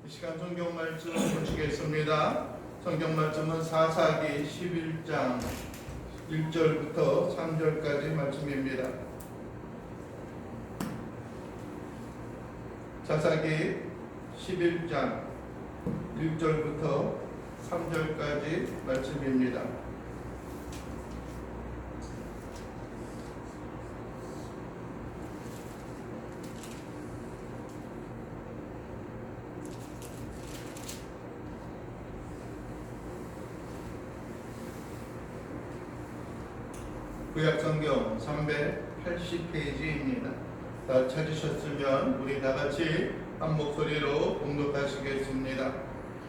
이 시간 성경 말씀 보시겠습니다. 성경 말씀은 사사기 11장 1절부터 3절까지 말씀입니다. 사사기 11장 1절부터 3절까지 말씀입니다. 구약성경 380페이지입니다. 다 찾으셨으면 우리 다같이 한 목소리로 봉독하시겠습니다.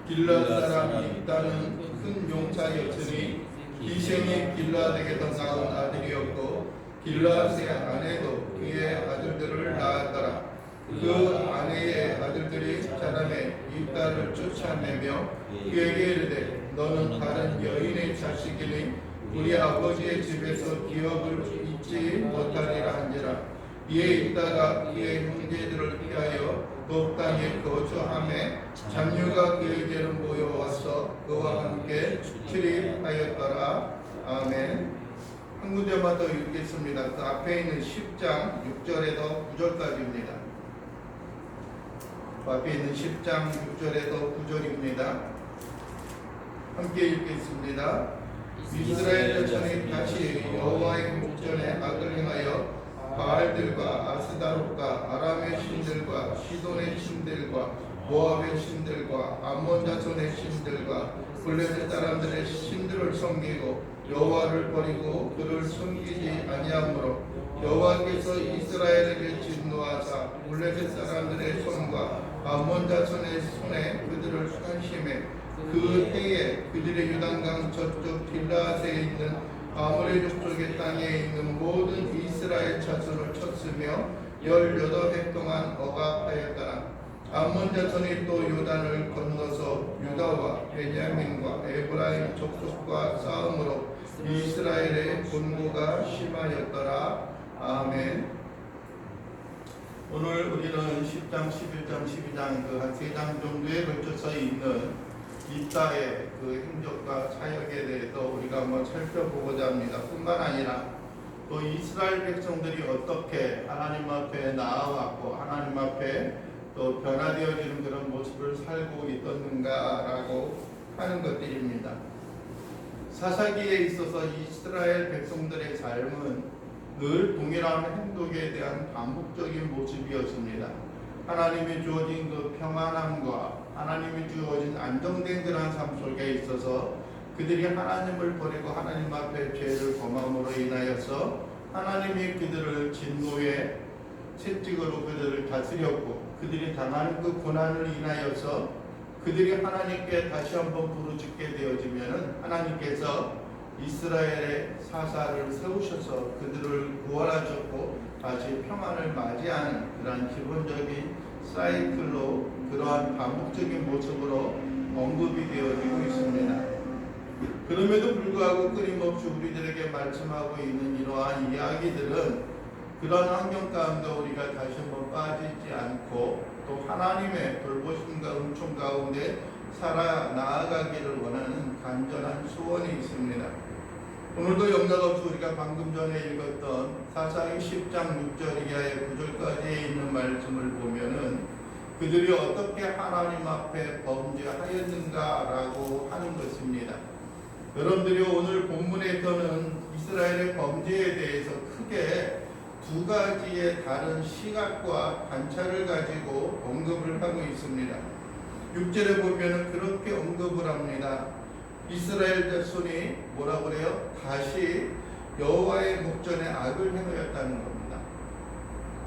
길앗 사람 입다는 큰 용사였으니 기생이 길앗에게 더 나은 아들이었고 길앗의 아내도 그의 아들들을 낳았더라. 그 아내의 아들들이 자라매 입다를 쫓아내며 그에게 이르되 너는 다른 여인의 자식이니 우리 아버지의 집에서 기업을 잊지 못하리라 한지라. 이에 입다가 그의 형제들을 피하여 높 땅에 거주하매 잡류가 그에게로 모여와서 그와 함께 출입하였더라. 아멘. 한 구절만 더 읽겠습니다. 그 앞에 있는 10장 6절에서 9절까지입니다. 그 앞에 있는 10장 6절에서 9절입니다. 함께 읽겠습니다. 이스라엘 자손이 다시 여호와의 목전에 악을 행하여 바알들과 아스다롯과 아람의 신들과 시돈의 신들과 모압의 신들과 암몬 자손의 신들과 블레셋 사람들의 신들을 섬기고 여호와를 버리고 그를 섬기지 아니하므로 여호와께서 이스라엘에게 진노하사 블레셋 사람들의 손과 암몬 자손의 손에 그들을 상심해 그 해에 그들의 유단강 저쪽 길라앗에 있는 아모리 족속의 땅에 있는 모든 이스라엘 자손을 쳤으며 18해 동안 억압하였더라. 암몬 자손이 또 요단을 건너서 유다와 베냐민과 에브라임 족속과 싸움으로 이스라엘의 분노가 심하였더라. 아멘. 오늘 우리는 10장, 11장, 12장 그 한 3장 정도에 걸쳐서 있는 입다의 그 행적과 사역에 대해서 우리가 한번 살펴보고자 합니다. 뿐만 아니라 또 이스라엘 백성들이 어떻게 하나님 앞에 나아왔고 하나님 앞에 또 변화되어지는 그런 모습을 살고 있었는가라고 하는 것들입니다. 사사기에 있어서 이스라엘 백성들의 삶은 늘 동일한 행동에 대한 반복적인 모습이었습니다. 하나님이 주어진 그 평안함과 하나님이 주어진 안정된 그러한 삶 속에 있어서 그들이 하나님을 버리고 하나님 앞에 죄를 범함으로 인하여서 하나님이 그들을 진노의 채찍으로 그들을 다스렸고 그들이 당하는 그 고난을 인하여서 그들이 하나님께 다시 한번 부르짖게 되어지면은 하나님께서 이스라엘의 사사를 세우셔서 그들을 구원하셨고 다시 평안을 맞이하는 그러한 기본적인 사이클로 그러한 반복적인 모습으로 언급이 되어지고 있습니다. 그럼에도 불구하고 끊임없이 우리들에게 말씀하고 있는 이러한 이야기들은 그러한 환경 가운데 우리가 다시 한번 빠지지 않고 또 하나님의 돌보심과 은총 가운데 살아 나아가기를 원하는 간절한 소원이 있습니다. 오늘도 영락없이 우리가 방금 전에 읽었던 사사기 10장 6절 이하의 9절까지 있는 말씀을 보면은 그들이 어떻게 하나님 앞에 범죄하였는가라고 하는 것입니다. 여러분들이 오늘 본문에서는 이스라엘의 범죄에 대해서 크게 두 가지의 다른 시각과 관찰을 가지고 언급을 하고 있습니다. 6절에 보면은 그렇게 언급을 합니다. 이스라엘 자손이 뭐라고 그래요? 다시 여호와의 목전에 악을 행하였다는 겁니다.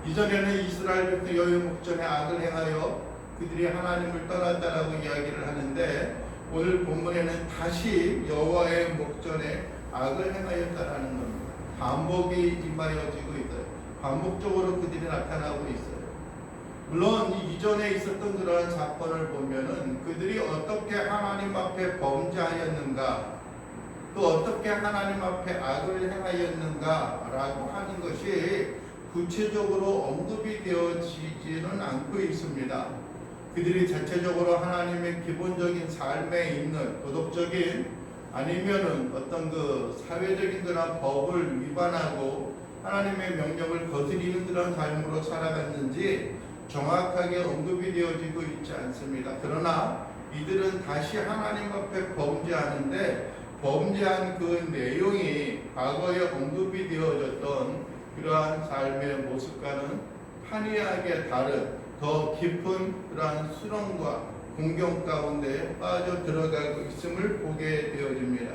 이전에는 이스라엘 백성 여호와의 목전에 악을 행하여 그들이 하나님을 떠났다라고 이야기를 하는데 오늘 본문에는 다시 여호와의 목전에 악을 행하였다라는 겁니다. 반복이 임하여지고 있어요. 반복적으로 그들이 나타나고 있어요. 물론 이전에 있었던 그러한 사건을 보면은 그들이 어떻게 하나님 앞에 범죄하였는가 또 어떻게 하나님 앞에 악을 행하였는가라고 하는 것이 구체적으로 언급이 되어지지는 않고 있습니다. 그들이 자체적으로 하나님의 기본적인 삶에 있는 도덕적인 아니면은 어떤 그 사회적인 그런 법을 위반하고 하나님의 명령을 거스리는 그런 삶으로 살아갔는지 정확하게 언급이 되어지고 있지 않습니다. 그러나 이들은 다시 하나님 앞에 범죄하는데 범죄한 그 내용이 과거에 언급이 되어졌던 그러한 삶의 모습과는 판이하게 다른 더 깊은 그러한 수렁과 공경 가운데 빠져 들어가고 있음을 보게 되어집니다.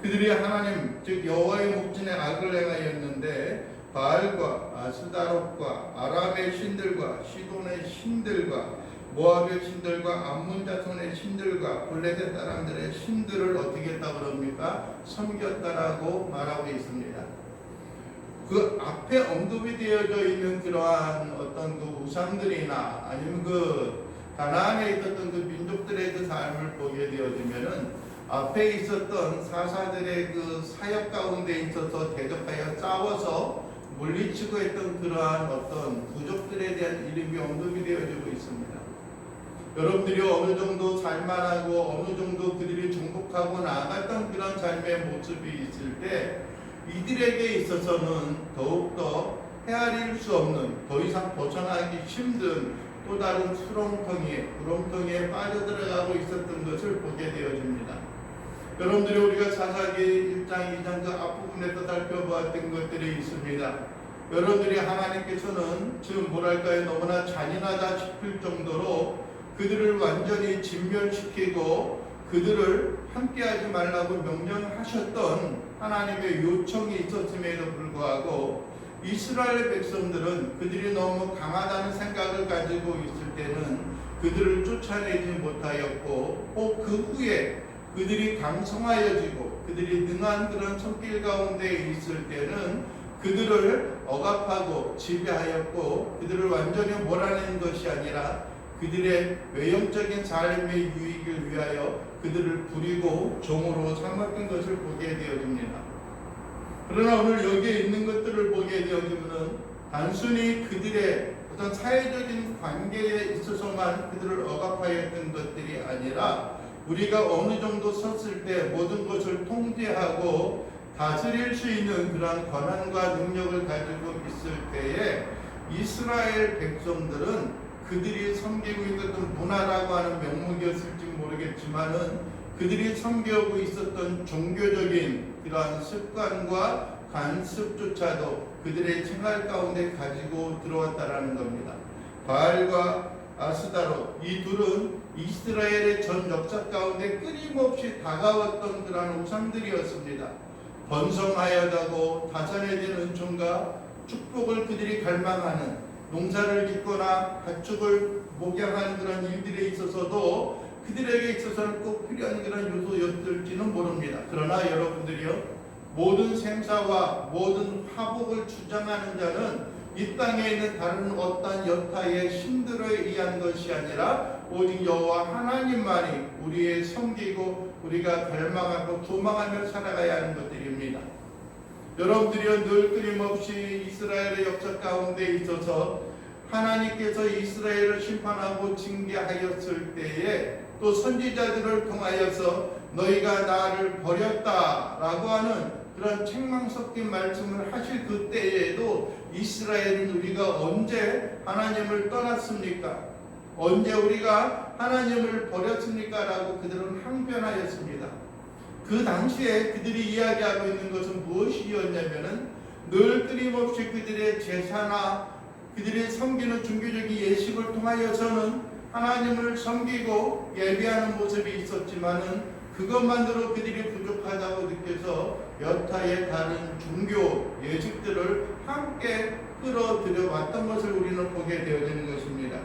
그들이 하나님 즉 여호와의 목전에 악을 행하였는데 바알과 아스다롯과 아람의 신들과 시돈의 신들과 모압의 신들과 암몬 자손의 신들과 블레셋 사람들의 신들을 어떻게 했다고 그럽니까? 섬겼다라고 말하고 있습니다. 그 앞에 언급이 되어져 있는 그러한 어떤 그 우상들이나 아니면 그 가나안에 있었던 그 민족들의 그 삶을 보게 되어지면은 앞에 있었던 사사들의 그 사역 가운데 있어서 대적하여 싸워서 물리치고 했던 그러한 어떤 부족들에 대한 이름이 언급이 되어지고 있습니다. 여러분들이 어느 정도 살만하고 어느 정도 그들이 정복하고 나아갔던 그런 삶의 모습이 있을 때 이들에게 있어서는 더욱더 헤아릴 수 없는 더 이상 벗어나기 힘든 또 다른 구렁텅이에 빠져들어가고 있었던 것을 보게 되어집니다. 여러분들이 우리가 사사기 1장 2장 그 앞부분에서 살펴보았던 것들이 있습니다. 여러분들이 하나님께서는 지금 뭐랄까요 너무나 잔인하다 싶을 정도로 그들을 완전히 진멸시키고 그들을 함께하지 말라고 명령하셨던 하나님의 요청이 있었음에도 불구하고 이스라엘 백성들은 그들이 너무 강하다는 생각을 가지고 있을 때는 그들을 쫓아내지 못하였고 꼭 그 후에 그들이 강성하여지고 그들이 능한 그런 손길 가운데 있을 때는 그들을 억압하고 지배하였고 그들을 완전히 몰아내는 것이 아니라 그들의 외형적인 삶의 유익을 위하여 그들을 부리고 종으로 삼았던 것을 보게 되어집니다. 그러나 오늘 여기에 있는 것들을 보게 되어지면 단순히 그들의 어떤 사회적인 관계에 있어서만 그들을 억압하였던 것들이 아니라 우리가 어느 정도 섰을 때 모든 것을 통제하고 다스릴 수 있는 그러한 권한과 능력을 가지고 있을 때에 이스라엘 백성들은 그들이 섬기고 있었던 문화라고 하는 명목이었을지 모르겠지만은 그들이 섬기고 있었던 종교적인 이러한 습관과 관습조차도 그들의 생활 가운데 가지고 들어왔다라는 겁니다. 바알과 아스다롯 이 둘은 이스라엘의 전 역사 가운데 끊임없이 다가왔던 그러한 우상들이었습니다. 번성하여다고 다산에 대한 은총과 축복을 그들이 갈망하는 농사를 짓거나 가축을 목양하는 그런 일들에 있어서도 그들에게 있어서는 꼭 필요한 그런 요소였을지는 모릅니다. 그러나 여러분들이요 모든 생사와 모든 화복을 주장하는 자는 이 땅에 있는 다른 어떤 여타의 신들에 의한 것이 아니라 오직 여호와 하나님만이 우리의 섬기고 우리가 갈망하고 도망하며 살아가야 하는 것들입니다. 여러분들이요 늘 끊임없이 이스라엘의 역사 가운데 있어서 하나님께서 이스라엘을 심판하고 징계하였을 때에 또 선지자들을 통하여서 너희가 나를 버렸다라고 하는 그런 책망 섞인 말씀을 하실 그때에도 이스라엘은 우리가 언제 하나님을 떠났습니까? 언제 우리가 하나님을 버렸습니까? 라고 그들은 항변하였습니다. 그 당시에 그들이 이야기하고 있는 것은 무엇이었냐면은 늘 끊임없이 그들의 제사나 그들이 섬기는 종교적인 예식을 통하여서는 하나님을 섬기고 예배하는 모습이 있었지만은 그것만으로 그들이 부족하다고 느껴서 여타의 다른 종교 예식들을 함께 끌어들여 왔던 것을 우리는 보게 되어지는 것입니다.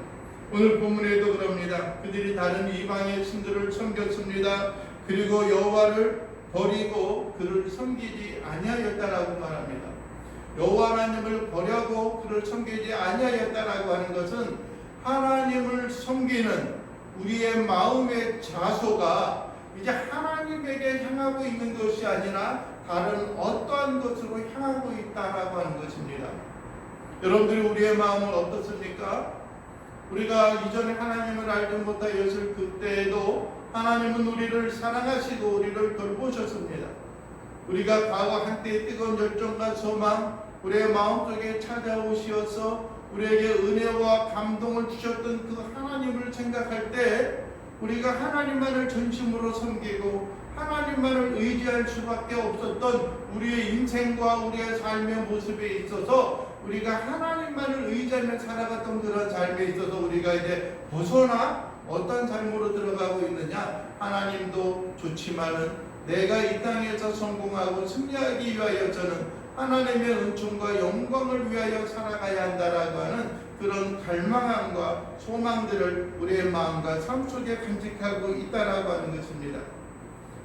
오늘 본문에도 그럽니다. 그들이 다른 이방의 신들을 섬겼습니다. 그리고 여호와를 버리고 그를 섬기지 아니하였다라고 말합니다. 여호와 하나님을 버려고 그를 섬기지 아니하였다라고 하는 것은 하나님을 섬기는 우리의 마음의 자소가 이제 하나님에게 향하고 있는 것이 아니라 다른 어떠한 것으로 향하고 있다라고 하는 것입니다. 여러분들이 우리의 마음은 어떻습니까? 우리가 이전에 하나님을 알지 못하였을 그때에도 하나님은 우리를 사랑하시고 우리를 돌보셨습니다. 우리가 과거 한때의 뜨거운 열정과 소망, 우리의 마음속에 찾아오시어서 우리에게 은혜와 감동을 주셨던 그 하나님을 생각할 때 우리가 하나님만을 전심으로 섬기고 하나님만을 의지할 수밖에 없었던 우리의 인생과 우리의 삶의 모습에 있어서 우리가 하나님만을 의지하며 살아갔던 그런 삶에 있어서 우리가 이제 벗어나 어떤 삶으로 들어가고 있느냐, 하나님도 좋지만은 내가 이 땅에서 성공하고 승리하기 위하여서는 하나님의 은총과 영광을 위하여 살아가야 한다라고 하는 그런 갈망함과 소망들을 우리의 마음과 삶 속에 간직하고 있다라고 하는 것입니다.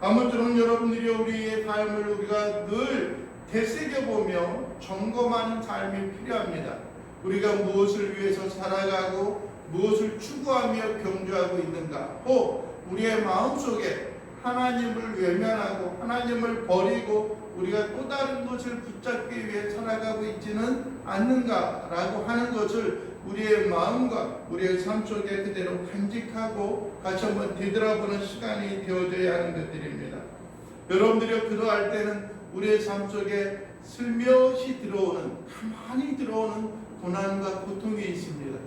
아무쪼록 여러분들이 우리의 삶을 우리가 늘 되새겨보며 점검하는 삶이 필요합니다. 우리가 무엇을 위해서 살아가고 무엇을 추구하며 경주하고 있는가, 혹 우리의 마음속에 하나님을 외면하고 하나님을 버리고 우리가 또 다른 것을 붙잡기 위해 살아가고 있지는 않는가라고 하는 것을 우리의 마음과 우리의 삶 속에 그대로 간직하고 다시 한번 되돌아보는 시간이 되어져야 하는 것들입니다. 여러분들이 그러할 때는 우리의 삶 속에 슬며시 들어오는, 가만히 들어오는 고난과 고통이 있습니다.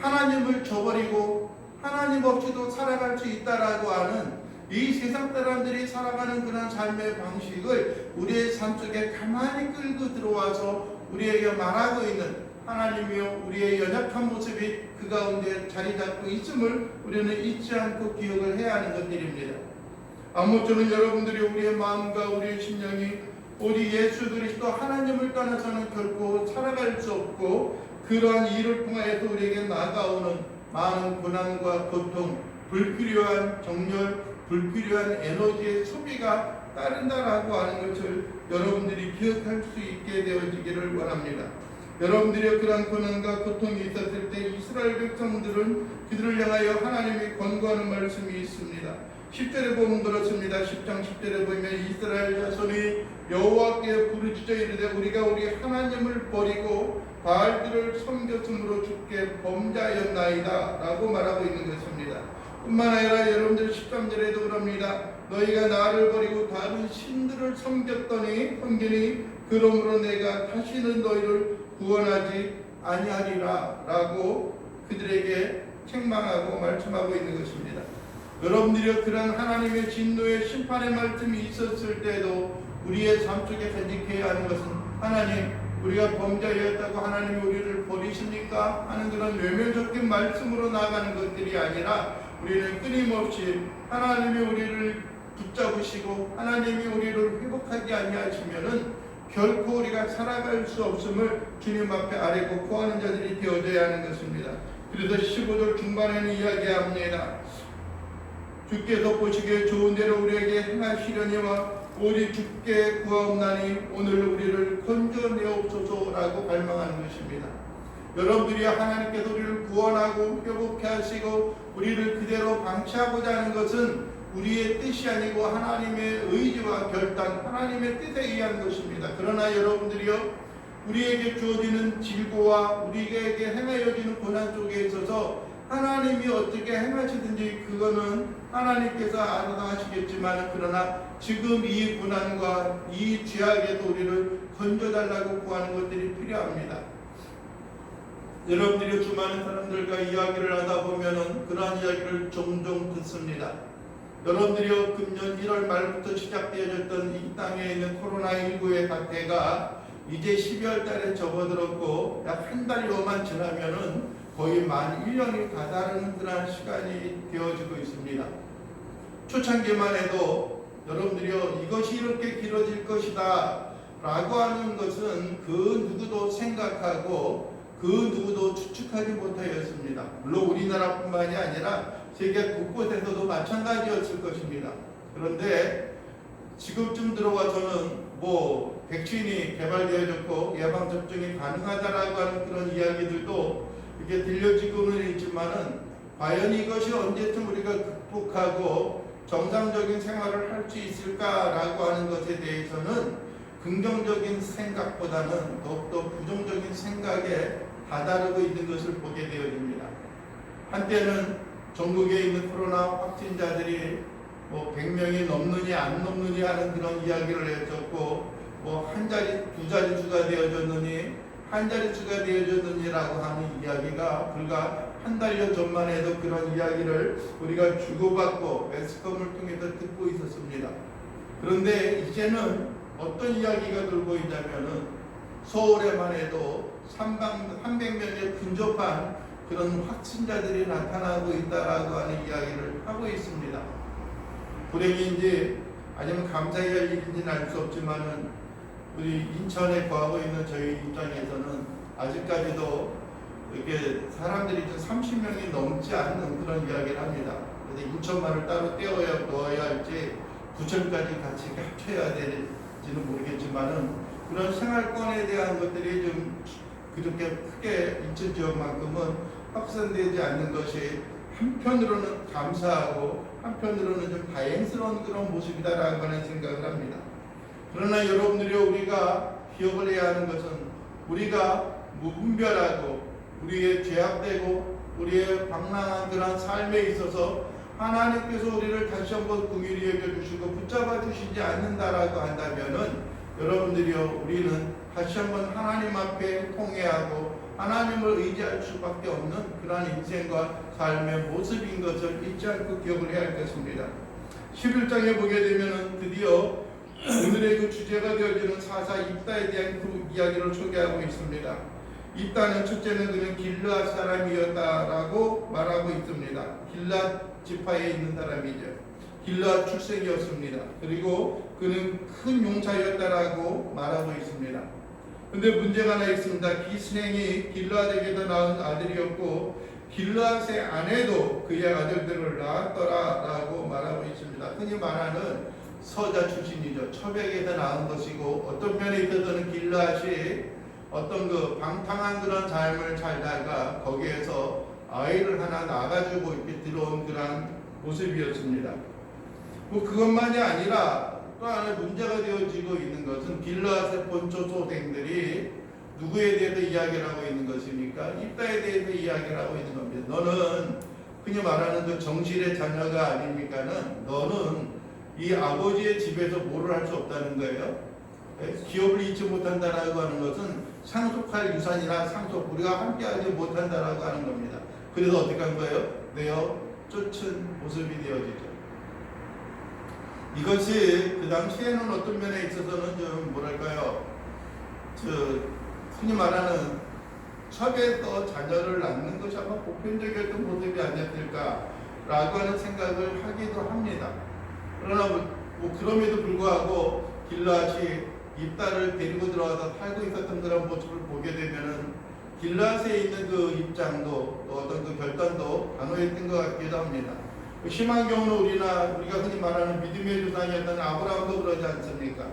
하나님을 저버리고 하나님 없이도 살아갈 수 있다라고 하는 이 세상 사람들이 살아가는 그런 삶의 방식을 우리의 삶 속에 가만히 끌고 들어와서 우리에게 말하고 있는 하나님이요, 우리의 연약한 모습이 그 가운데 자리 잡고 있음을 우리는 잊지 않고 기억을 해야 하는 것들입니다. 아무쪼록 여러분들이 우리의 마음과 우리의 심령이 우리 예수 그리스도 하나님을 떠나서는 결코 살아갈 수 없고, 그러한 일을 통하여서 우리에게 나아가오는 많은 고난과 고통, 불필요한 정열, 불필요한 에너지의 소비가 따른다라고 하는 것을 여러분들이 기억할 수 있게 되어지기를 원합니다. 여러분들의 그런 고난과 고통이 있었을 때 이스라엘 백성들은 그들을 향하여 하나님이 권고하는 말씀이 있습니다. 10절에 보면 그렇습니다. 10장 10절에 보면 이스라엘 자손이 여호와께 부르짖어 이르되 우리가 우리 하나님을 버리고 바알들을 섬겼으므로 주께 범죄하였나이다 라고 말하고 있는 것입니다. 뿐만 아니라 여러분들 13절에도 그럽니다. 너희가 나를 버리고 다른 신들을 섬겼더니 그러므로 내가 다시는 너희를 구원하지 아니하리라 라고 그들에게 책망하고 말씀하고 있는 것입니다. 여러분들이 그런 하나님의 진노의 심판의 말씀이 있었을 때도 우리의 삶 속에 간직해야 하는 것은, 하나님 우리가 범죄하였다고 하나님이 우리를 버리십니까? 하는 그런 외면적인 말씀으로 나아가는 것들이 아니라 우리는 끊임없이 하나님이 우리를 붙잡으시고 하나님이 우리를 회복하지 아니하시면은 결코 우리가 살아갈 수 없음을 주님 앞에 아뢰고 구하는 자들이 되어져야 하는 것입니다. 그래서 15절 중반에는 이야기합니다. 주께서 보시기에 좋은 대로 우리에게 행하시려니와 오직 주께 구하옵나니 오늘 우리를 건져내옵소서라고 갈망하는 것입니다. 여러분들이 하나님께서 우리를 구원하고 회복케 하시고 우리를 그대로 방치하고자 하는 것은 우리의 뜻이 아니고 하나님의 의지와 결단, 하나님의 뜻에 의한 것입니다. 그러나 여러분들이요, 우리에게 주어지는 질고와 우리에게 행하여지는 고난 속에 있어서 하나님이 어떻게 행하시든지 그거는 하나님께서 알아서 하시겠지만, 그러나 지금 이 고난과 이 죄악에도 우리를 건져달라고 구하는 것들이 필요합니다. 여러분들이 수많은 사람들과 이야기를 하다 보면은 그러한 이야기를 종종 듣습니다. 여러분들이요, 금년 1월 말부터 시작되어졌던 이 땅에 있는 코로나19의 사태가 이제 12월 달에 접어들었고 약 한 달여만 지나면은 거의 만 1년이 다다르는 그런 시간이 되어지고 있습니다. 초창기만 해도 여러분들이요, 이것이 이렇게 길어질 것이다 라고 하는 것은 그 누구도 생각하고 그 누구도 추측하지 못하였습니다. 물론 우리나라뿐만이 아니라 세계 곳곳에서도 마찬가지였을 것입니다. 그런데 지금쯤 들어와서는 백신이 개발되어졌고 예방접종이 가능하다라고 하는 그런 이야기들도 이게 들려지고는 있지만은 과연 이것이 언제쯤 우리가 극복하고 정상적인 생활을 할 수 있을까라고 하는 것에 대해서는 긍정적인 생각보다는 더욱더 부정적인 생각에 다다르고 있는 것을 보게 되어집니다. 한때는 전국에 있는 코로나 확진자들이 뭐 100명이 넘느냐 안 넘느냐 하는 그런 이야기를 해줬고, 뭐 한 자리 두 자릿수가 되어졌느니 한 자릿수가 되어졌느니라고 하는 이야기가 불과 한 달여 전만 해도 그런 이야기를 우리가 주고받고 매스컴을 통해서 듣고 있었습니다. 그런데 이제는 어떤 이야기가 돌고 있냐면은 서울에만 해도 300명에 근접한 그런 확진자들이 나타나고 있다라고 하는 이야기를 하고 있습니다. 불행인지 아니면 감사해야 할 일인지는 알 수 없지만은 우리 인천에 거하고 있는 저희 입장에서는 아직까지도 이렇게 사람들이 좀 30명이 넘지 않는 그런 이야기를 합니다. 그래서 인천만을 따로 넣어야 할지 부천까지 같이 합쳐야 될지는 모르겠지만은 그런 생활권에 대한 것들이 좀 그렇게 크게 인천 지역만큼은 확산되지 않는 것이 한편으로는 감사하고 한편으로는 좀 다행스러운 그런 모습이다라고 하는 생각을 합니다. 그러나 여러분들이 우리가 기억을 해야 하는 것은 우리가 무분별하고 우리의 죄악되고 우리의 방랑한 그런 삶에 있어서 하나님께서 우리를 다시 한번 긍휼히 여겨주시고 붙잡아 주시지 않는다라고 한다면은 여러분들이요, 우리는 다시 한번 하나님 앞에 통회하고 하나님을 의지할 수밖에 없는 그러한 인생과 삶의 모습인 것을 잊지 않고 기억을 해야 할 것입니다. 11장에 보게 되면은 드디어 오늘의 그 주제가 되어지는 사사 입다에 대한 그 이야기를 소개하고 있습니다. 입다는 첫째는 그는 길르앗 사람이었다라고 말하고 있습니다. 길르앗 지파에 있는 사람이죠. 길르앗 출생이었습니다. 그리고 그는 큰 용사였다라고 말하고 있습니다. 근데 문제가 하나 있습니다. 기스냉이 길르앗에게도 낳은 아들이었고 길르앗의 아내도 그의 아들들을 낳았더라라고 말하고 있습니다. 흔히 말하는 서자 출신이죠. 처백에서 낳은 것이고 어떤 면에 있어서는 길르앗이 어떤 그 방탕한 그런 삶을 살다가 거기에서 아이를 하나 낳아가지고 이렇게 들어온 그런 모습이었습니다. 뭐 그것만이 아니라 또 하나 문제가 되어지고 있는 것은 길르앗의 본초 소생들이 누구에 대해서 이야기를 하고 있는 것입니까? 입다에 대해서 이야기를 하고 있는 겁니다. 너는 흔히 말하는 그 정실의 자녀가 아닙니까는 너는 이 아버지의 집에서 뭐를 할 수 없다는 거예요. 기업을 잃지 못한다라고 하는 것은 상속할 유산이나 상속 우리가 함께하지 못한다라고 하는 겁니다. 그래서 어떻게 한 거예요? 내어 쫓은 모습이 되어지죠. 이것이 그 당시에는 어떤 면에 있어서는 좀 뭐랄까요, 흔히 말하는 첩에서 자녀를 낳는 것이 아마 보편적이었던 모습이 아니었을까라고 하는 생각을 하기도 합니다. 그러나 뭐 그럼에도 불구하고 길르앗이 입다를 데리고 들어와서 살고 있었던 그런 모습을 보게 되면은 길르앗에 있는 그 입장도 또 어떤 그 결단도 단호했던 것 같기도 합니다. 심한 경우는 우리가 흔히 말하는 믿음의 조상이었던 아브라함도 그러지 않습니까?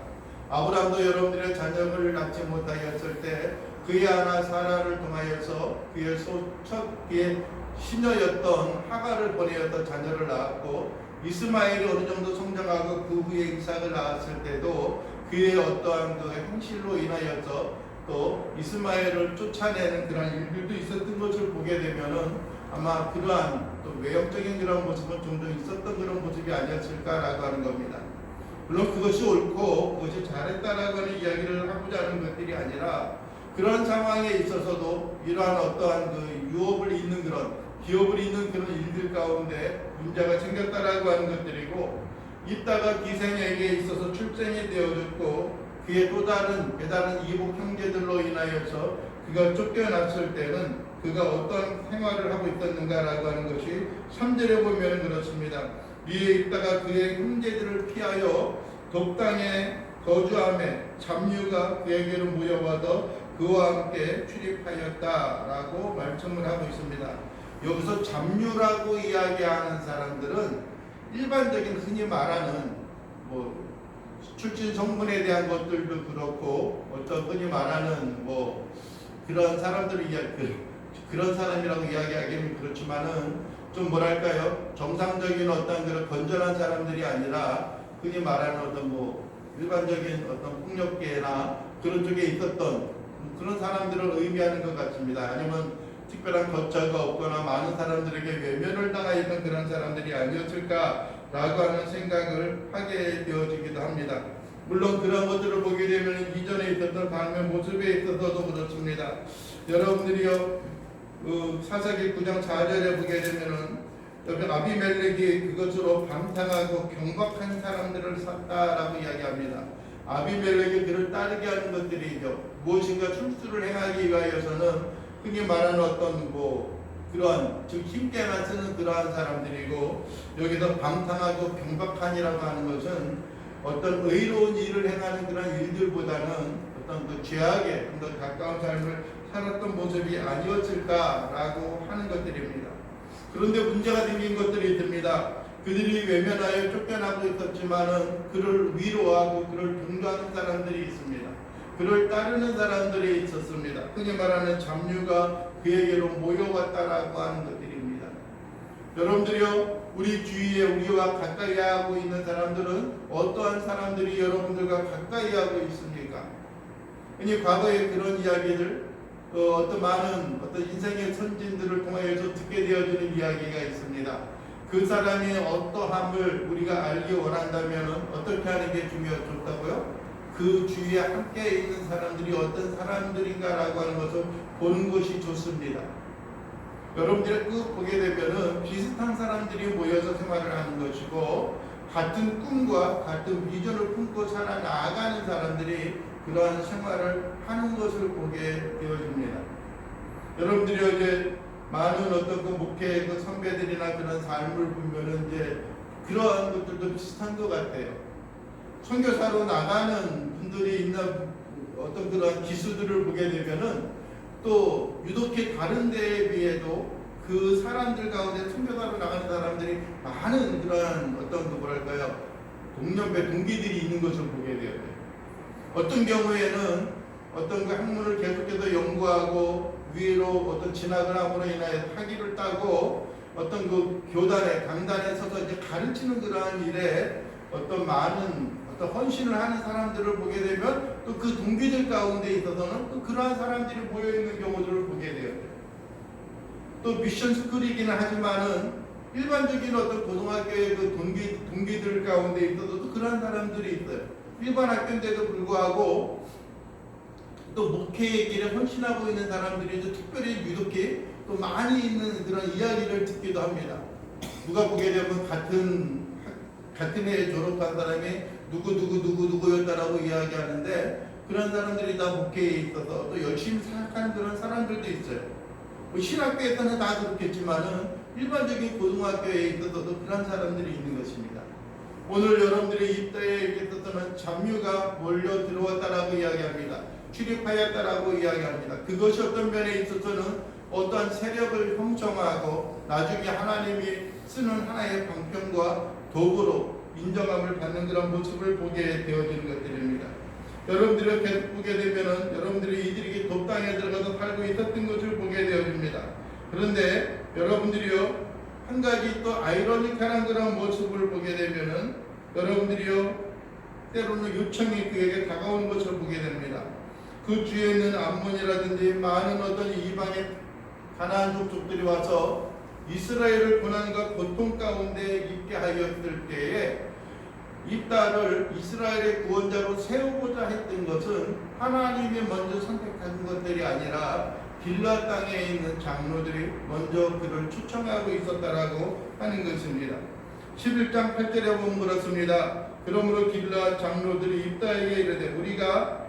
아브라함도 여러분들의 자녀를 낳지 못하였을 때 그의 아내 사라를 통하여서 그의 시녀였던 하갈을 보내었던 자녀를 낳았고 이스마엘이 어느 정도 성장하고 그 후에 이삭을 낳았을 때도 그의 어떠한 그 행실로 인하여서 또 이스마엘을 쫓아내는 그런 일들도 있었던 것을 보게 되면은 아마 그러한 또 외형적인 그런 모습은 종종 있었던 그런 모습이 아니었을까라고 하는 겁니다. 물론 그것이 옳고 그것이 잘했다라고 하는 이야기를 하고자 하는 것들이 아니라 그런 상황에 있어서도 이러한 어떠한 그 유업을 잇는 그런 기업을 잇는 그런 일들 가운데 문제가 생겼다라고 하는 것들이고 이따가 기생에게 있어서 출생이 되어졌고 그의 또 다른 배다른 이복 형제들로 인하여서 그가 쫓겨났을 때는 그가 어떤 생활을 하고 있었는가라고 하는 것이 3절에 보면 그렇습니다. 위에 있다가 그의 형제들을 피하여 독당에 거주함에 잡류가 그에게로 모여와서 그와 함께 출입하였다라고 말씀을 하고 있습니다. 여기서 잡류라고 이야기하는 사람들은 일반적인 흔히 말하는 뭐 출신 성분에 대한 것들도 그렇고 어떤 흔히 말하는 뭐 그런 사람들을 그런 사람이라고 이야기하기는 그렇지만은 좀 뭐랄까요, 정상적인 어떤 그런 건전한 사람들이 아니라 흔히 말하는 어떤 뭐 일반적인 어떤 폭력계나 그런 쪽에 있었던 그런 사람들을 의미하는 것 같습니다. 아니면 특별한 거처가 없거나 많은 사람들에게 외면을 당하 있는 그런 사람들이 아니었을까라고 하는 생각을 하게 되어지기도 합니다. 물론 그런 것들을 보게 되면 이전에 있었던 삶의 모습에 있어서도 그렇습니다. 여러분들이요, 사사기 9장 4절에 보게 되면은 여기 아비멜렉이 그것으로 방탕하고 경박한 사람들을 샀다라고 이야기합니다. 아비멜렉이 그를 따르게 하는 것들이죠. 무엇인가 출수를 행하기 위하여서는 흔히 말하는 어떤 그러한 즉 힘께나 쓰는 그러한 사람들이고, 여기서 방탕하고 경박한이라고 하는 것은 어떤 의로운 일을 행하는 그런 일들보다는 어떤 그 죄악에 좀 더 가까운 삶을 살았던 모습이 아니었을까라고 하는 것들입니다. 그런데 문제가 생긴 것들이 있습니다. 그들이 외면하여 쫓겨나고 있었지만은 그를 위로하고 그를 동조하는 사람들이 있습니다. 그를 따르는 사람들이 있었습니다. 흔히 말하는 잡류가 그에게로 모여왔다라고 하는 것들입니다. 여러분들이요, 우리 주위에 우리와 가까이 하고 있는 사람들은 어떠한 사람들이 여러분들과 가까이 하고 있습니까? 흔히 과거에 그런 이야기들, 어떤 많은 어떤 인생의 선진들을 통하여서 듣게 되어지는 이야기가 있습니다. 그 사람이 어떠함을 우리가 알기 원한다면 어떻게 하는 게 좋다고요? 그 주위에 함께 있는 사람들이 어떤 사람들인가라고 하는 것을 보는 것이 좋습니다. 여러분들이 쭉 보게 되면은 비슷한 사람들이 모여서 생활을 하는 것이고, 같은 꿈과 같은 비전을 품고 살아나가는 사람들이 그러한 생활을 하는 것을 보게 되어집니다. 여러분들이 이제 많은 어떤 그 목회 그 선배들이나 그런 삶을 보면은 이제 그러한 것들도 비슷한 것 같아요. 선교사로 나가는 분들이 있는 어떤 그런 기수들을 보게 되면은 또 유독히 다른 데에 비해도 그 사람들 가운데 선교사로 나가는 사람들이 많은 그런 어떤 그 뭐랄까요, 동년배 동기들이 있는 것을 보게 돼요. 어떤 경우에는 어떤 그 학문을 계속해서 연구하고 위로 어떤 진학을 함으로 인하여 학위를 따고 어떤 그 교단에 강단에 서서 이제 가르치는 그러한 일에 어떤 많은 어떤 헌신을 하는 사람들을 보게 되면 또 그 동기들 가운데 있어서는 또 그러한 사람들이 모여 있는 경우들을 보게 돼요. 또 미션 스쿨이기는 하지만은 일반적인 어떤 고등학교의 그 동기들 가운데 있어서도 그러한 사람들이 있어요. 일반 학교인데도 불구하고 또 목회의 길에 헌신하고 있는 사람들이 특별히 유독히 또 많이 있는 그런 이야기를 듣기도 합니다. 누가 보게 되면 같은 해에 졸업한 사람이 누구였다라고 이야기하는데, 그런 사람들이 다 목회에 있어서 또 열심히 생각하는 그런 사람들도 있어요. 신학교에서는 다 그렇겠지만은 일반적인 고등학교에 있어서도 그런 사람들이 있는 것입니다. 오늘 여러분들의 입다에 있어서는 잡류가 몰려 들어왔다라고 이야기합니다. 출입하였다라고 이야기합니다. 그것이 어떤 면에 있어서는 어떠한 세력을 형성하고 나중에 하나님이 쓰는 하나의 방편과 도구로 인정함을 받는 그런 모습을 보게 되어지는 것들입니다. 여러분들이 계속 보게 되면은 여러분들이 이들에게 돕당에 들어가서 살고 있었던 것을 보게 되어집니다. 그런데 여러분들이요, 한 가지 또 아이러니컬한 그런 모습을 보게 되면은 여러분들이요, 때로는 요청이 그에게 다가오는 것을 보게 됩니다. 그 주위에 있는 암몬이라든지 많은 어떤 이방의 가나안 족속들이 와서 이스라엘을 고난과 고통 가운데 있게 하였을 때에 입다를 이스라엘의 구원자로 세우고자 했던 것은 하나님이 먼저 선택한 것들이 아니라 길르앗 땅에 있는 장로들이 먼저 그를 초청하고 있었다라고 하는 것입니다. 11장 8절에 보면 그렇습니다. 그러므로 길르앗 장로들이 입다에게 이르되 우리가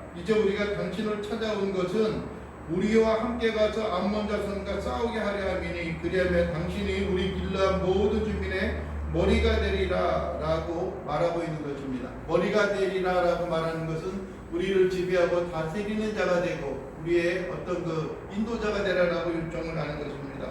당신을 찾아온 것은 우리와 함께 가서 암몬 자손과 싸우게 하려 함이니 그리하면 당신이 우리 길르앗 모든 주민의 머리가 되리라 라고 말하고 있는 것입니다. 머리가 되리라 라고 말하는 것은 우리를 지배하고 다스리는 자가 되고 우리의 어떤 그 인도자가 되라라고 요청을 하는 것입니다.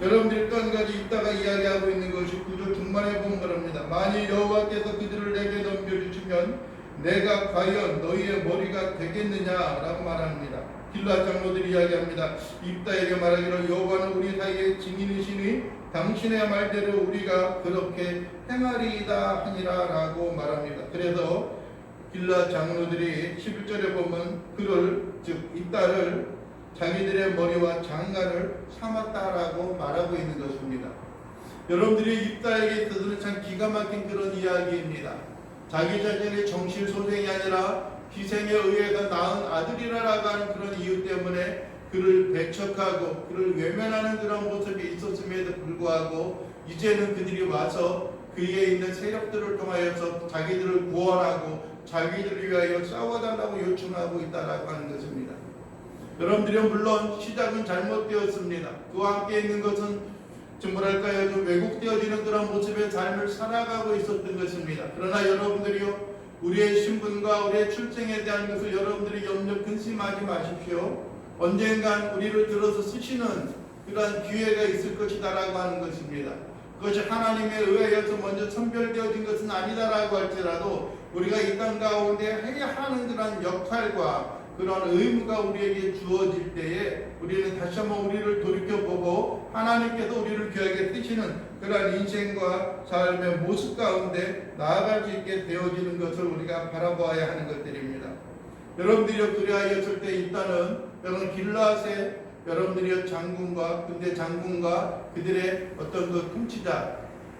여러분들이 또 한 가지 있다가 이야기하고 있는 것이 9절 중반에 보면 그럽니다. 만일 여호와께서 그들을 내게 넘겨주시면 내가 과연 너희의 머리가 되겠느냐라고 말합니다. 길르앗 장로들이 이야기합니다. 입다에게 말하기를 여호와는 우리 사이의 증인이시니 당신의 말대로 우리가 그렇게 행하리이다 하니라 라고 말합니다. 그래서 길르앗 장로들이 11절에 보면 그를 즉 이 딸을 자기들의 머리와 장관을 삼았다라고 말하고 있는 것입니다. 여러분들이 입다에게 있어서는 참 기가 막힌 그런 이야기입니다. 자기 자신의 정실소생이 아니라 희생에 의해서 낳은 아들이라고 하는 그런 이유 때문에 그를 배척하고 그를 외면하는 그런 모습이 있었음에도 불구하고 이제는 그들이 와서 그에 있는 세력들을 통하여서 자기들을 구원하고 자기들을 위하여 싸워달라고 요청하고 있다라고 하는 것입니다. 여러분들은 물론 시작은 잘못되었습니다. 그와 함께 있는 것은 좀 뭐랄까요, 좀 왜곡되어지는 그런 모습의 삶을 살아가고 있었던 것입니다. 그러나 여러분들이요, 우리의 신분과 우리의 출생에 대한 것을 여러분들이 염려 근심하지 마십시오. 언젠간 우리를 들어서 쓰시는 그러한 기회가 있을 것이다라고 하는 것입니다. 그것이 하나님에 의하여서 먼저 선별되어진 것은 아니다라고 할지라도 우리가 이 땅 가운데 해야 하는 그런 역할과 그런 의무가 우리에게 주어질 때에 우리는 다시 한번 우리를 돌이켜보고 하나님께서 우리를 귀하게 쓰시는 그런 인생과 삶의 모습 가운데 나아갈 수 있게 되어지는 것을 우리가 바라보아야 하는 것들입니다. 여러분들이 그리하였을 때 일단은 여러분 길르앗의 여러분들이 장군과 군대 장군과 그들의 어떤 그 통치자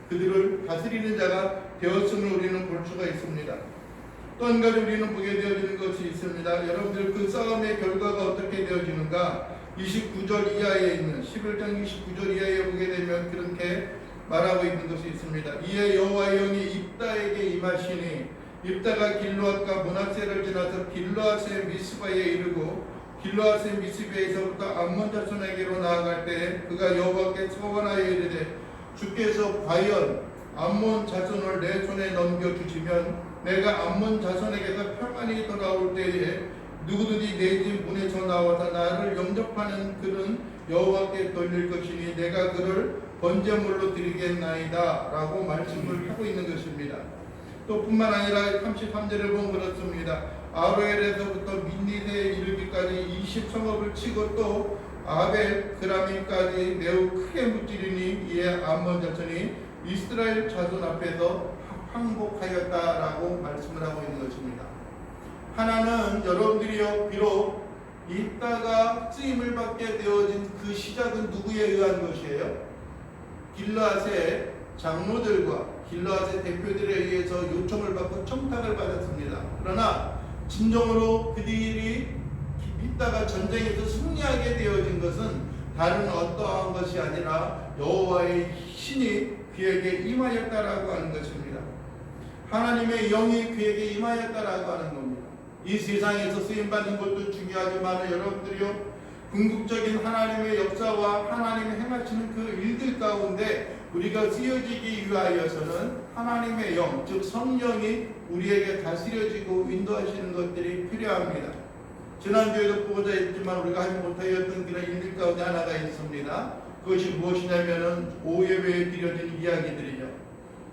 그들을 다스리는 자가 되었음을 우리는 볼 수가 있습니다. 또 한 가지 우리는 보게 되어지는 것이 있습니다. 여러분들 그 싸움의 결과가 어떻게 되어지는가 29절 이하에 있는 11장 29절 이하에 보게 되면 그렇게 말하고 있는 것이 있습니다. 이에 여호와의 영이 입다에게 임하시니 입다가 길르앗과 므낫세를 지나서 길르앗의 미스바에 이르고 길르앗의 미스바에서부터 암몬 자손에게로 나아갈 때 그가 여호와께 서원하여 이르되 주께서 과연 암몬 자손을 내 손에 넘겨주시면 내가 암몬 자손에게서 평안히 돌아올 때에 누구든지 내 집 문에서 나와서 나를 영접하는 그는 여호와께 돌릴 것이니 내가 그를 번제물로 드리겠나이다 라고 말씀을 하고 있는 것입니다. 또 뿐만 아니라 33절에 보면 그렇습니다. 아로엘에서부터 민닛에 이르기까지 20성읍을 치고 또 아벨 그라밈까지 매우 크게 무찌르니 이에 암몬 자손이 이스라엘 자손 앞에서 항복하였다라고 말씀을 하고 있는 것입니다. 하나는 여러분들이요 비록 입다가 쓰임을 받게 되어진 그 시작은 누구에 의한 것이에요? 길르앗의 장로들과 길르앗의 대표들에 의해서 요청을 받고 청탁을 받았습니다. 그러나 진정으로 그들이 입다가 전쟁에서 승리하게 되어진 것은 다른 어떠한 것이 아니라 여호와의 신이 그에게 임하였다라고 하는 것입니다. 하나님의 영이 그에게 임하였다라고 하는 겁니다. 이 세상에서 쓰임받는 것도 중요하지만 여러분들이요 궁극적인 하나님의 역사와 하나님의 행하시는 그 일들 가운데 우리가 쓰여지기 위하여서는 하나님의 영, 즉 성령이 우리에게 다스려지고 인도하시는 것들이 필요합니다. 지난주에도 보고자 했지만 우리가 하지 못하였던 그런 일들 가운데 하나가 있습니다. 그것이 무엇이냐면은 오예배에 드려진 이야기들이죠.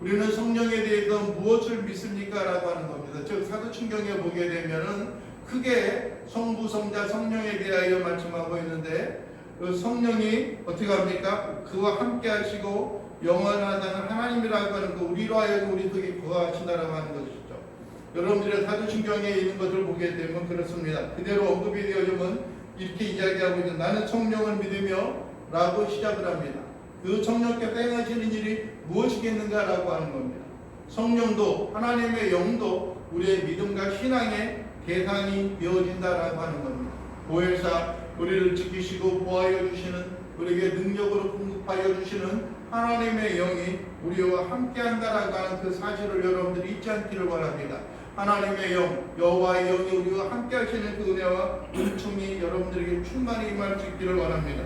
우리는 성령에 대해서 무엇을 믿습니까? 라고 하는 겁니다. 즉 사도신경에 보게 되면은 크게 성부, 성자, 성령에 대하여 말씀하고 있는데 그 성령이 어떻게 합니까? 그와 함께 하시고 영원하다는 하나님이라고 하는 거 우리로 하여금 우리 속에 거하신다라고 하는 것이죠. 여러분들의 사도신경에 있는 것을 보게 되면 그렇습니다. 그대로 언급이 되어지면 이렇게 이야기하고 있는 나는 성령을 믿으며 라고 시작을 합니다. 그 성령께서 행하시는 일이 무엇이겠는가 라고 하는 겁니다. 성령도 하나님의 영도 우리의 믿음과 신앙의 대상이 되어진다라고 하는 겁니다. 보혜사 우리를 지키시고 보호하여 주시는 우리에게 능력으로 공급하여 주시는 하나님의 영이 우리와 함께한다라고 하는 그 사실을 여러분들이 잊지 않기를 바랍니다. 하나님의 영, 여호와의 영이 우리와 함께하시는 그 은혜와 은총이 여러분들에게 충만히 임할 수 있기를 원합니다.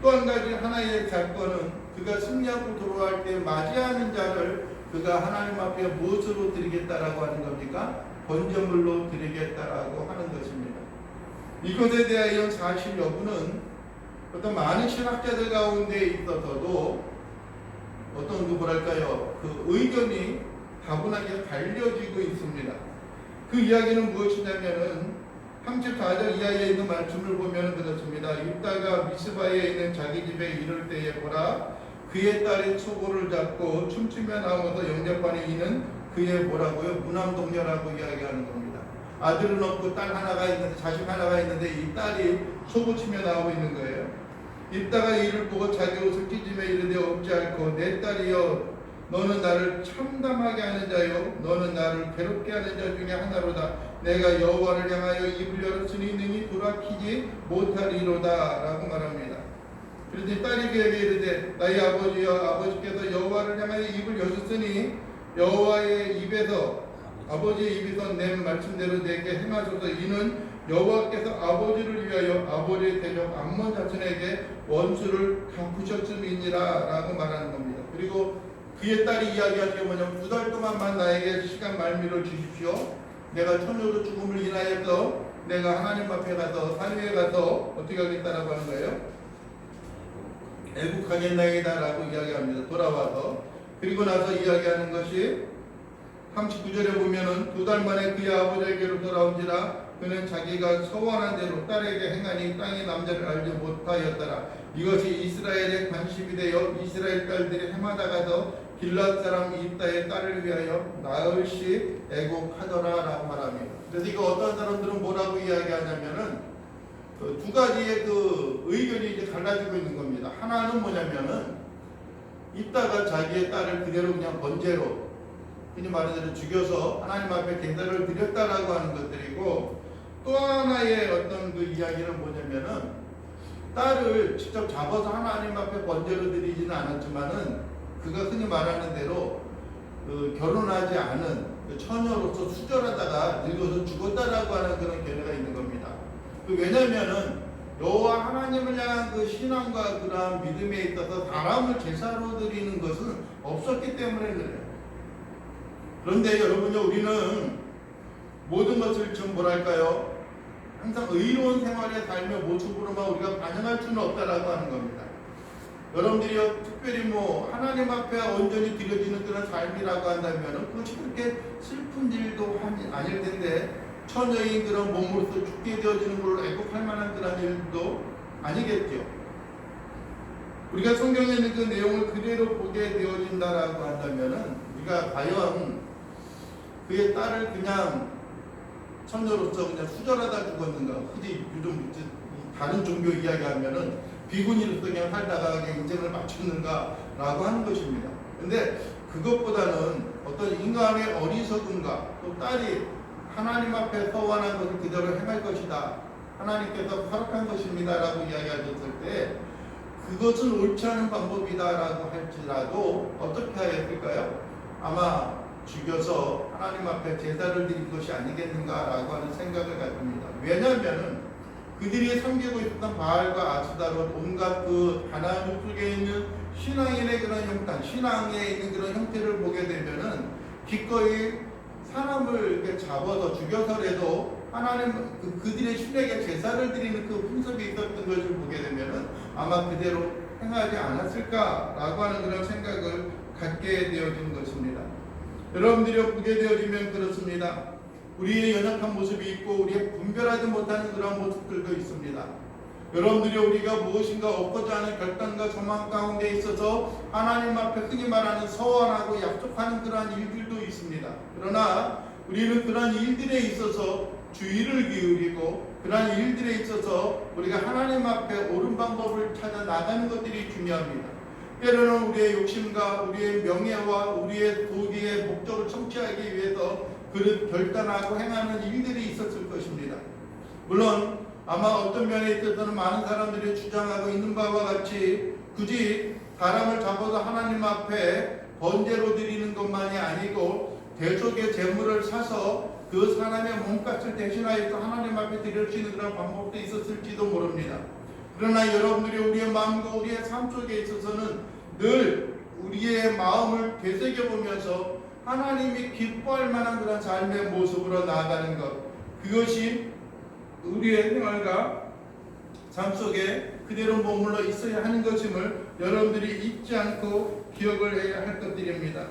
또 한 가지 하나의 사건은 그가 승리하고 돌아갈 때 맞이하는 자를 그가 하나님 앞에 무엇으로 드리겠다라고 하는 겁니까? 번제물로 드리겠다라고 하는 것입니다. 이것에 대한 사실 여부는 어떤 많은 신학자들 가운데 있어서도 어떤 그 의견이 다분하게 갈려지고 있습니다. 그 이야기는 무엇이냐면은 34절 이하에 있는 말씀을 보면 그렇습니다. 입다가 미스바에 있는 자기 집에 이를 때에 보라 그의 딸이 소고를 잡고 춤추며 나오면서 영접하니 이는 그의 뭐라고요? 무남동녀라고 이야기하는 겁니다. 아들은 없고 딸 하나가 있는데, 자식 하나가 있는데 이 딸이 소고치며 나오고 있는 거예요. 입다가 이를 보고 자기 옷을 찢으며 이르되 없지 않고 내 딸이여 너는 나를 참담하게 하는 자요 너는 나를 괴롭게 하는 자 중에 하나로다. 내가 여호와를 향하여 입을 열었으니 능히 돌아키지 못하리로다 라고 말합니다. 그런데 딸이 그에게 이르되 나의 아버지여 아버지께서 여호와를 향하여 입을 여셨으니 여호와의 입에서 아버지의 입에서 낸 말씀대로 내게 행하소서. 이는 여호와께서 아버지를 위하여 아버지의 대적 암몬 자손에게 원수를 갚으셨음이니라 라고 말하는 겁니다. 그리고 그의 딸이 이야기하기가 뭐냐면 2달 동안만 나에게 시간 말미를 주십시오. 내가 처녀로 죽음을 인하여서 내가 하나님 앞에 가서 산 위에 가서 어떻게 하겠다라고 하는 거예요? 애국하겠나이다 라고 이야기합니다. 돌아와서. 그리고 나서 이야기하는 것이 39절에 보면은 2달 만에 그의 아버지에게로 돌아온지라 그는 자기가 서원한 대로 딸에게 행하니 땅의 남자를 알지 못하였더라. 이것이 이스라엘의 관심이 되어 이스라엘 딸들이 해마다 가서 길랏 사람 입다의 딸을 위하여 나흘씩 애곡하더라 라고 말합니다. 그래서 이거 어떤 사람들은 뭐라고 이야기하냐면은 두 가지의 그 의견이 이제 갈라지고 있는 겁니다. 하나는 뭐냐면은 입다가 자기의 딸을 그대로 그냥 번제로 흔히 말하는 죽여서 하나님 앞에 제사를 드렸다라고 하는 것들이고, 또 하나의 어떤 그 이야기는 뭐냐면은 딸을 직접 잡아서 하나님 앞에 번제로 드리지는 않았지만은 그가 흔히 말하는 대로 그 결혼하지 않은 그 처녀로서 수절하다가 늙어서 죽었다라고 하는 그런 견해가 있는 겁니다. 왜냐면은 여호와 하나님을 향한 그 신앙과 그러한 믿음에 있어서 사람을 제사로 드리는 것은 없었기 때문에 그래요. 그런데 여러분요, 우리는 모든 것을 좀 뭐랄까요, 항상 의로운 생활의 삶의 모습으로만 우리가 반영할 수는 없다라고 하는 겁니다. 여러분들이요, 특별히 뭐 하나님 앞에 온전히 드려지는 그런 삶이라고 한다면 그것이 그렇게 슬픈 일도 아닐 텐데, 처녀인 그런 몸으로서 죽게 되어지는 걸로 애국할 만한 그런 일도 아니겠죠. 우리가 성경에 있는 그 내용을 그대로 보게 되어진다라고 한다면은 우리가 과연 그의 딸을 그냥 처녀로서 그냥 수절하다 죽었는가? 흔히 요즘 다른 종교 이야기하면은 비구니로서 그냥 살다가 그냥 인생을 마쳤는가라고 하는 것입니다. 근데 그것보다는 어떤 인간의 어리석음과 또 딸이 하나님 앞에 서원한 것을 그대로 행할 것이다, 하나님께서 허락한 것입니다라고 이야기하셨을 때 그것은 옳지 않은 방법이다라고 할지라도 어떻게 하였을까요? 아마 죽여서 하나님 앞에 제사를 드린 것이 아니겠는가라고 하는 생각을 가집니다. 왜냐하면 그들이 섬기고 있었던 바알과 아스다롯 온갖 그 하나님 속에 있는 신앙인의 그런 형태, 신앙에 있는 그런 형태를 보게 되면은 기꺼이 사람을 이렇게 잡아서 죽여서라도 하나님 그들의 신에게 제사를 드리는 그 풍습이 있었던 것을 보게 되면은 아마 그대로 행하지 않았을까라고 하는 그런 생각을 갖게 되어진 것입니다. 여러분들이 보게 되어지면 그렇습니다. 우리의 연약한 모습이 있고 우리의 분별하지 못하는 그런 모습들도 있습니다. 여러분들이 우리가 무엇인가 얻고자 하는 결단과 소망 가운데 있어서 하나님 앞에 흔히 말하는 서원하고 약속하는 그러한 일들도 있습니다. 그러나 우리는 그러한 일들에 있어서 주의를 기울이고 그러한 일들에 있어서 우리가 하나님 앞에 옳은 방법을 찾아 나가는 것들이 중요합니다. 때로는 우리의 욕심과 우리의 명예와 우리의 도기의 목적을 성취하기 위해서 그 결단하고 행하는 일들이 있었을 것입니다. 물론 아마 어떤 면에 있어서는 많은 사람들이 주장하고 있는 바와 같이 굳이 사람을 잡아서 하나님 앞에 번제로 드리는 것만이 아니고 대속의 제물을 사서 그 사람의 몸값을 대신하여서 하나님 앞에 드릴 수 있는 그런 방법도 있었을지도 모릅니다. 그러나 여러분들이 우리의 마음과 우리의 삶 속에 있어서는 늘 우리의 마음을 되새겨보면서 하나님이 기뻐할 만한 그런 삶의 모습으로 나아가는 것, 그것이 우리의 생활과 삶 속에 그대로 머물러 있어야 하는 것임을 여러분들이 잊지 않고 기억을 해야 할 것들입니다.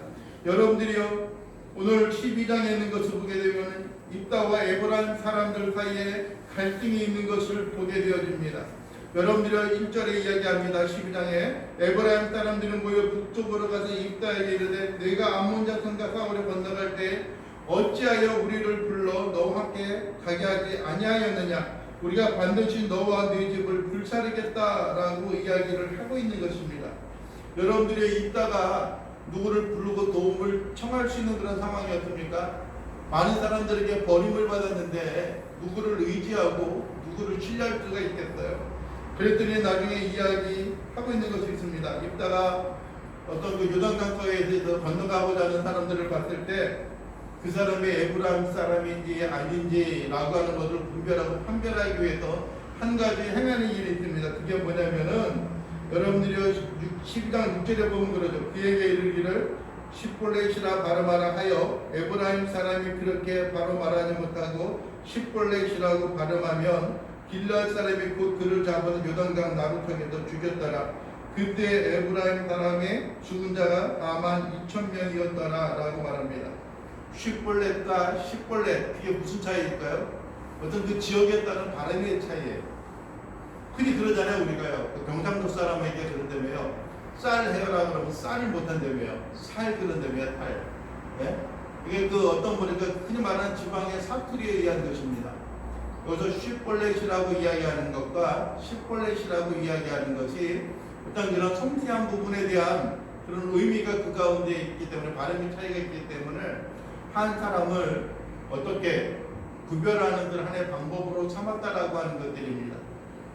여러분들이요, 오늘 12장에 있는 것을 보게 되면 입다와 에브란 사람들 사이에 갈등이 있는 것을 보게 되어집니다. 여러분들이 1절에 이야기합니다. 12장에 에브라임 사람들은 모여 북쪽으로 가서 입다에게 이르되 내가 암몬 자손과 싸우려 건너갈 때 어찌하여 우리를 불러 너와 함께 가게 하지 아니하였느냐. 우리가 반드시 너와 네 집을 불사르겠다라고 이야기를 하고 있는 것입니다. 여러분들이 입다가 누구를 부르고 도움을 청할 수 있는 그런 상황이었습니까? 많은 사람들에게 버림을 받았는데 누구를 의지하고 누구를 신뢰할 수가 있겠어요? 그랬더니 나중에 이야기하고 있는 것이 있습니다. 입다가 어떤 그 요단강가에 대해서 건너가고자 하는 사람들을 봤을 때 그 사람이 에브라임 사람인지 아닌지라고 하는 것을 분별하고 판별하기 위해서 한 가지 행하는 일이 있습니다. 그게 뭐냐면은 여러분들이 12장 6절에 보면 그러죠. 그에게 이르기를 십볼렛이라 발음하라 하여 에브라임 사람이 그렇게 바로 말하지 못하고 십볼렛이라고 발음하면 길르앗 사람이 곧 그를 잡아서 요단강 나루턱에서 죽였더라. 그때 에브라임 사람의 죽은 자가 42,000명이었더라 라고 말합니다. 십볼렛과 십볼렛, 그게 무슨 차이일까요? 어떤 그 지역에 따른 발음의 차이예요. 흔히 그러잖아요. 우리가요, 그 경상도 사람에게 그런다며요, 쌀 해요라 그러면 쌀이 못한다며요, 살 그런다며요, 탈. 네? 이게 그 어떤 보니까 흔히 말하는 지방의 사투리에 의한 것입니다. 여기서 십볼렛이라고 이야기하는 것과 십볼렛이라고 이야기하는 것이 어떤 그런 섬세한 부분에 대한 그런 의미가 그 가운데 있기 때문에, 발음의 차이가 있기 때문에 한 사람을 어떻게 구별하는 들 하나의 방법으로 삼았다라고 하는 것들입니다.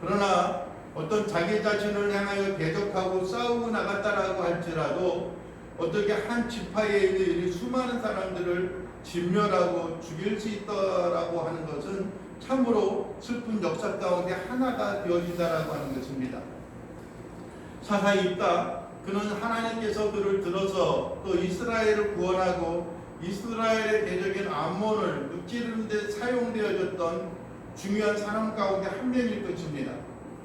그러나 어떤 자기 자신을 향하여 대적하고 싸우고 나갔다라고 할지라도 어떻게 한 지파에 있는 수많은 사람들을 진멸하고 죽일 수 있다라고 하는 것은 참으로 슬픈 역사 가운데 하나가 되어진다라고 하는 것입니다. 사사에 있다. 그는 하나님께서 그를 들어서 또 이스라엘을 구원하고 이스라엘의 대적인 암몬을 무찌르는 데 사용되어졌던 중요한 사람 가운데 한 명일 것입니다.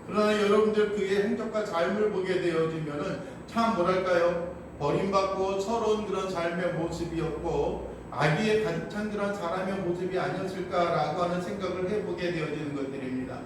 그러나 여러분들 그의 행적과 삶을 보게 되어지면은 참 뭐랄까요, 버림받고 서러운 그런 삶의 모습이었고 악의에 가득 찬 그런 사람의 모습이 아니었을까라고 하는 생각을 해보게 되어지는 것들입니다.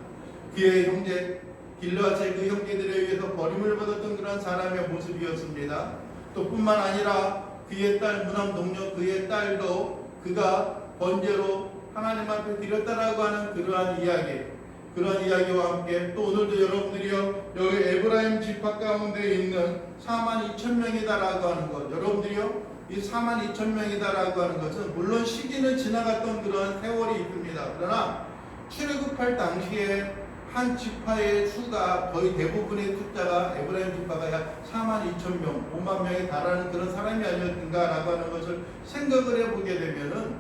그의 형제 길르앗의 그 형제들에 의해서 버림을 받았던 그런 사람의 모습이었습니다. 또 뿐만 아니라 그의 딸 무남 동료 그의 딸도 그가 번제로 하나님 앞에 드렸다라고 하는 그러한 이야기와 함께 또 오늘도 여러분들이요, 여기 에브라임 지파 가운데 있는 42,000명이다라고 하는 것, 여러분들이요, 이 42,000명이다라고 하는 것은 물론 시기는 지나갔던 그런 세월이 있습니다. 그러나 출애굽할 당시에 한 지파의 수가 거의 대부분의 숫자가 에브라임 지파가 약 42,000명, 5만 명에 달하는 그런 사람이 아니었는가라고 하는 것을 생각을 해보게 되면은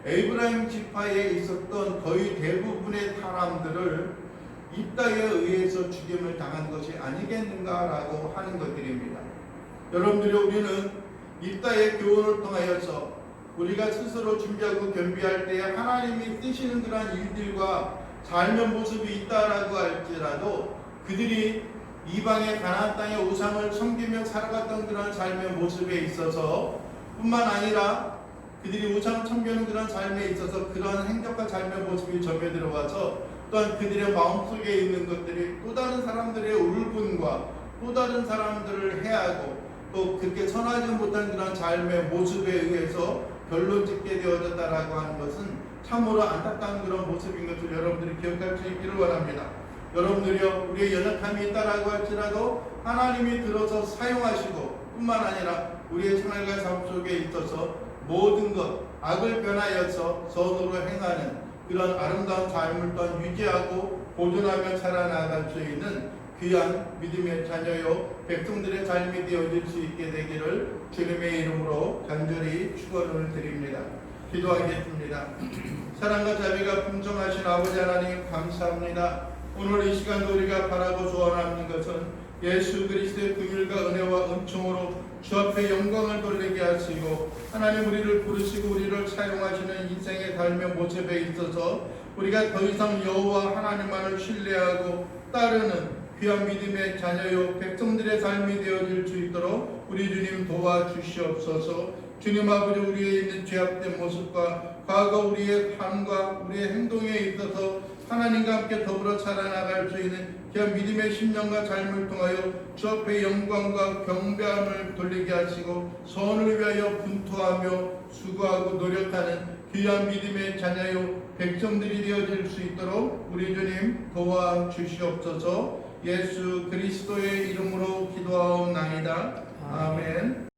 에브라임 지파에 있었던 거의 대부분의 사람들을 입다에 의해서 죽임을 당한 것이 아니겠는가라고 하는 것들입니다. 여러분들이 우리는 입다의 교훈을 통하여서 우리가 스스로 준비하고 겸비할 때 하나님이 쓰시는 그러한 일들과 삶의 모습이 있다라고 할지라도 그들이 이방의 가나안 땅의 우상을 섬기며 살아갔던 그런 삶의 모습에 있어서 뿐만 아니라 그들이 우상을 섬기는 그런 삶에 있어서 그러한 행적과 삶의 모습이 점에 들어와서 또한 그들의 마음속에 있는 것들이 또 다른 사람들의 울분과 또 다른 사람들을 해하고 또 그렇게 선하지 못한 그런 삶의 모습에 의해서 결론 짓게 되어졌다라고 하는 것은 참으로 안타까운 그런 모습인 것을 여러분들이 기억할 수 있기를 원합니다. 여러분들이요, 우리의 연약함이 있다라고 할지라도 하나님이 들어서 사용하시고 뿐만 아니라 우리의 생활과 삶 속에 있어서 모든 것 악을 변하여서 선으로 행하는 그런 아름다운 삶을 또한 유지하고 보존하며 살아나갈 수 있는 귀한 믿음의 자녀요 백성들의 삶이 되어질 수 있게 되기를 주님의 이름으로 간절히 축원을 드립니다. 기도하겠습니다. 사랑과 자비가 풍성하신 아버지 하나님 감사합니다. 오늘 이 시간도 우리가 바라고 소원하는 것은 예수 그리스도의 긍휼과 은혜와 은총으로 주 앞에 영광을 돌리게 하시고 하나님 우리를 부르시고 우리를 사용하시는 인생의 삶의 모습에 있어서 우리가 더 이상 여호와 하나님만을 신뢰하고 따르는 귀한 믿음의 자녀요 백성들의 삶이 되어질 수 있도록 우리 주님 도와주시옵소서. 주님 아버지, 우리의 있는 죄악된 모습과 과거 우리의 삶과 우리의 행동에 있어서 하나님과 함께 더불어 살아나갈 수 있는 귀한 믿음의 심령과 삶을 통하여 주 앞에 영광과 경배함을 돌리게 하시고 선을 위하여 분투하며 수고하고 노력하는 귀한 믿음의 자녀요 백성들이 되어질 수 있도록 우리 주님 도와주시옵소서. 예수 그리스도의 이름으로 기도하옵나이다. 아멘.